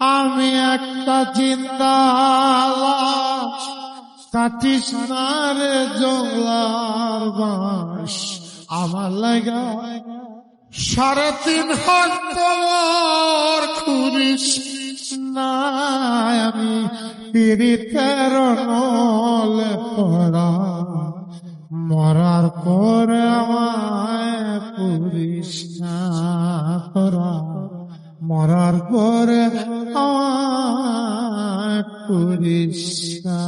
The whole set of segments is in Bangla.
আমি একটা চিন্তা কাটিস না রে জংলার বাস আমার লাগা 3.5 হাত পর খুরিস না আমি পীড়িতের নলে পড়া মরার পরে আমায় পুরিস না করা মরার পরে আমায় পুরিস না।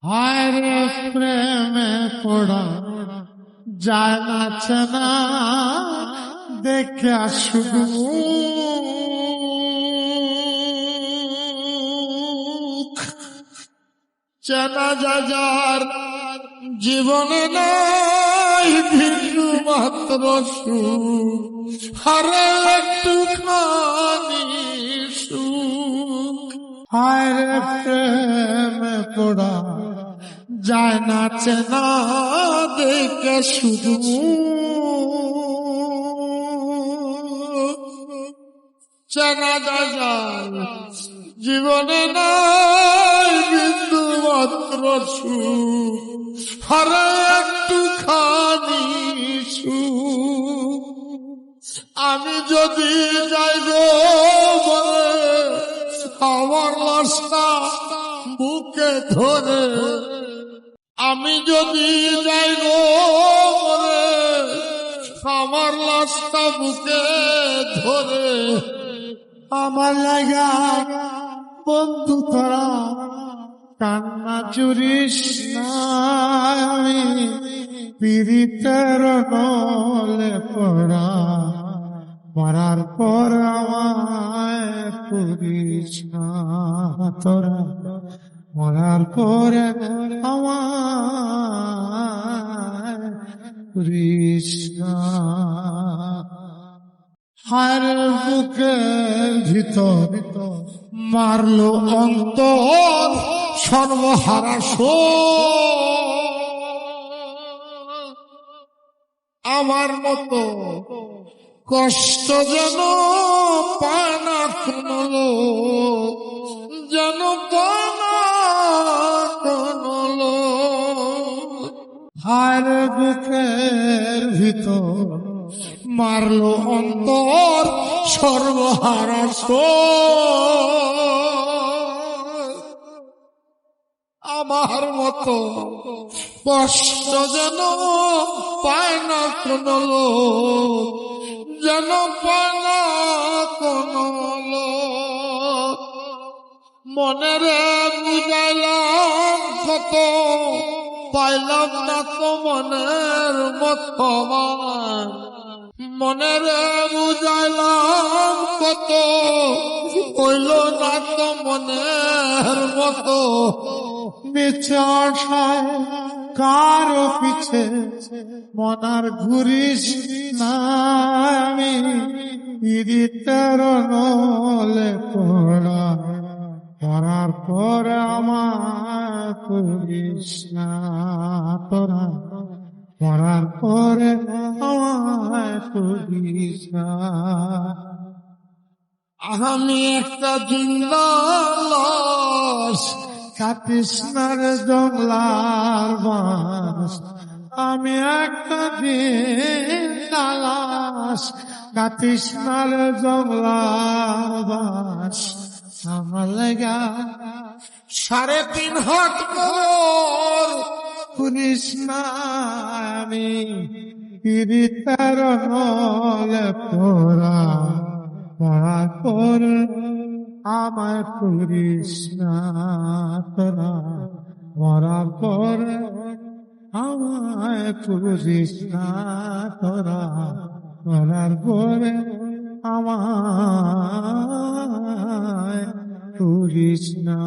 হায় রে প্রেমে পড়া যায় নাচে না দেখে শুধু চেনা যার জীবনে নাই ভিন্ন মাত্র সুখ হারে একটুখানি সুখ। হায় রে প্রেমে পড়া যায় না চেনা দেখে শুধু চেনা যার জীবনে নাই বিন্দু মাত্র সুখ হারে একটুখানি সুখ। আমি যদি যাই গো বলে আমার লাশটা বুকে ধরে আমি যদি যাই গো বলে আমার লাশটা বুকে ধরে আমার লাগা বন্ধু তোরা কান্না জুড়িস না আমি পীড়িতের নলে পড়া মরার পর আমায় পুরিস না তোরা মরার পরে আমায় পুরিস না। হার বুকের ভিতর মারলো অন্তর সর্বহারা আমার মতো কষ্ট যেন পায় না কোনো লোক যেন পায় না কোনো লোক। হার বুকের ভিতর মারলো অন্তর সর্বহারা আমার মতো কষ্ট যেন পায় না কোনো লোক যেন পায় না কোনো লোক। মনের বুঝাইলাম কত পাইলাম না তো মনের মতো মনের বুঝাইলাম কত কইল না তো মনের মতো। নিচে আশায় কারো পিছে মনার ঘুরিস না আমি পীড়িতের নলে পড়া মরার পরে আমার পুরিস না তোরা মরার পরে আমায় পুরিস না। আমি একটা জিন্দা লাশ কাটিস না রে জংলার বাস আমি একটা জিন্দা লাশ কাটিস না রে জংলার বাস আমার লাগা 3.5 হাত পর পুরিস না আমি পীড়িতের নলে পড়া মরার পর আমায় পুরিস না তোরা মরার পর আমায় পুরিস না তোরা মরার পরে আমায় পুরিস না।